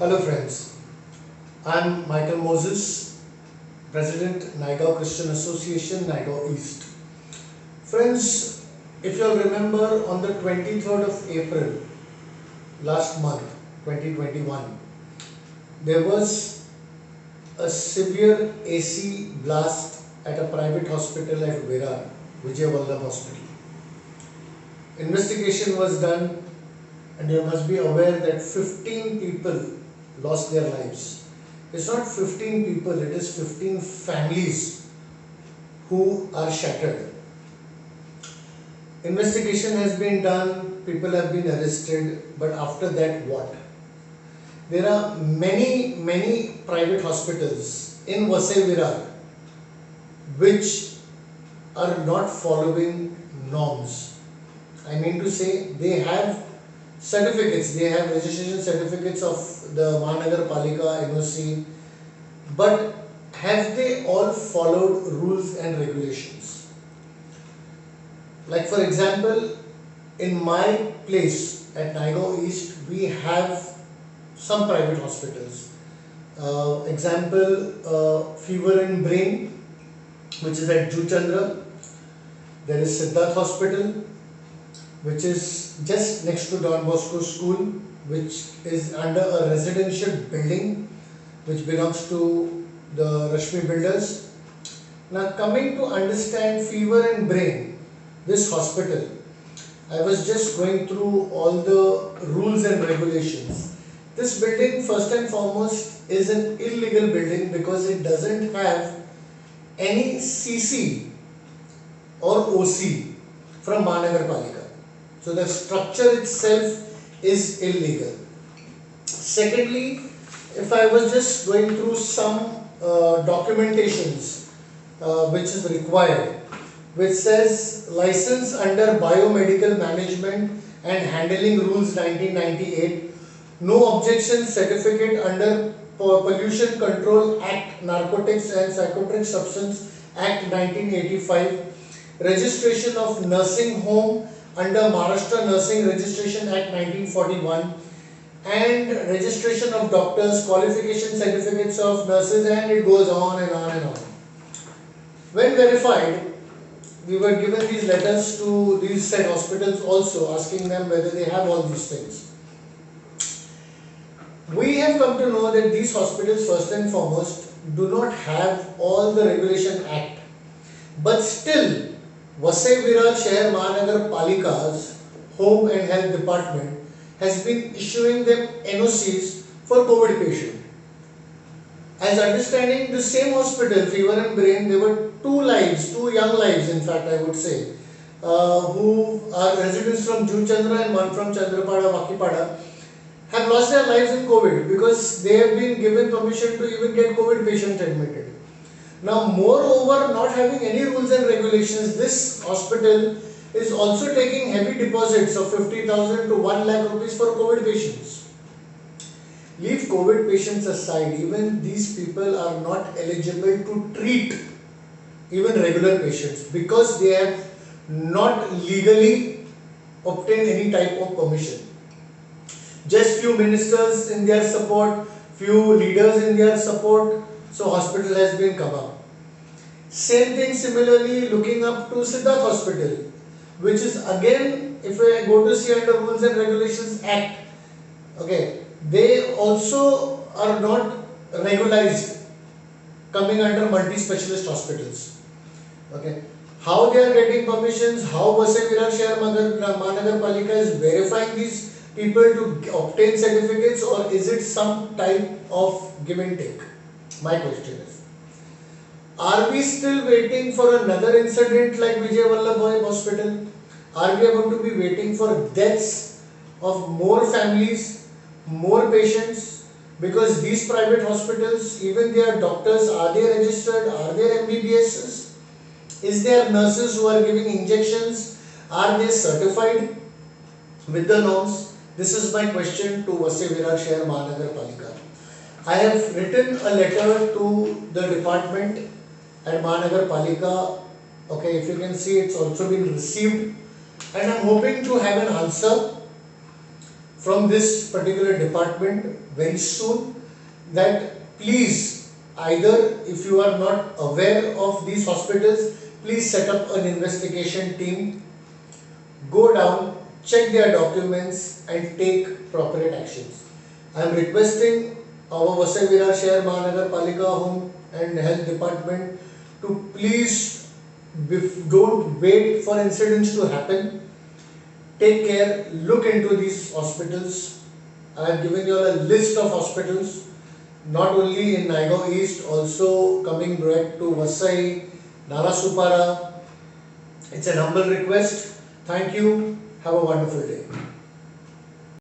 Hello friends, I am Michael Moses, President Naigaon Christian Association, Naigaon East. Friends, if you all remember on the 23rd of April last month, 2021, there was a severe AC blast at a private hospital at Virar, Vijay Vallabh Hospital. Investigation was done and you must be aware that 15 people lost their lives. It's not 15 people, it is 15 families who are shattered. Investigation has been done, people have been arrested, but after that what? There are many private hospitals in Vasai Virar which are not following norms. I mean to say, they have certificates, they have registration certificates of the Mahanagar Palika NOC, but have they all followed rules and regulations? Like for example, in my place at Naigaon East, we have some private hospitals. Fever and Brain, which is at Juchandra. There is Siddharth Hospital, which is just next to Don Bosco School, which is under a residential building which belongs to the Rashmi Builders. Now coming to understand Fever and Brain, this hospital, I was just going through all the rules and regulations. This building first and foremost is an illegal building because it doesn't have any CC or OC from Mahanagar Palika. So the structure itself is illegal. Secondly, if I was just going through some documentations which is required, which says license under Biomedical Management and Handling Rules 1998, no objection certificate under Pollution Control Act, Narcotics and Psychotropic Substance Act 1985, registration of nursing home under Maharashtra Nursing Registration Act 1941, and registration of doctors, qualification certificates of nurses, and it goes on and on and on. When verified, we were given these letters to these said hospitals also, asking them whether they have all these things. We have come to know that these hospitals first and foremost do not have all the Regulation Act, but still Vasai Virar Shahar Mahanagar Palika's Home and Health Department has been issuing them NOCs for COVID patient. As understanding, the same hospital, Fever and Brain, there were two young lives in fact I would say, who are residents from Juchandra and one from Chandrapada, Vakipada, have lost their lives in COVID because they have been given permission to even get COVID patients admitted. Now moreover, not having any rules and regulations, this hospital is also taking heavy deposits of 50,000 to 1 lakh rupees for COVID patients. Leave COVID patients aside, even these people are not eligible to treat even regular patients because they have not legally obtained any type of permission. Just few ministers in their support, few leaders in their support, so hospital has been come up. Same thing similarly looking up to Siddharth Hospital, which is again, if I go to see under Rules and Regulations Act, okay, they also are not regularized, coming under multi-specialist hospitals. Okay, how they are getting permissions, how Vasai Virar Shahar Mahanagar Palika is verifying these people to obtain certificates, or is it some type of give and take? My question is, are we still waiting for another incident like Vijay Vallabh Hospital? Are we going to be waiting for deaths of more families, more patients? Because these private hospitals, even their doctors, are they registered? Are they MBBSs? Is there nurses who are giving injections? Are they certified with the norms? This is my question to Vasai Virar Shahar Mahanagar Palika. I have written a letter to the department at Mahanagar Palika. Okay, if you can see, it's also been received, and I'm hoping to have an answer from this particular department very soon that please, either if you are not aware of these hospitals, please set up an investigation team, go down, check their documents and take proper actions. I am requesting our Vasai Virar Shahar Mahanagar Palika Home and Health Department to please don't wait for incidents to happen. Take care, look into these hospitals. I have given you all a list of hospitals, not only in Naigaon East, also coming direct to Vasai, Nalasupara. It's an humble request. Thank you. Have a wonderful day.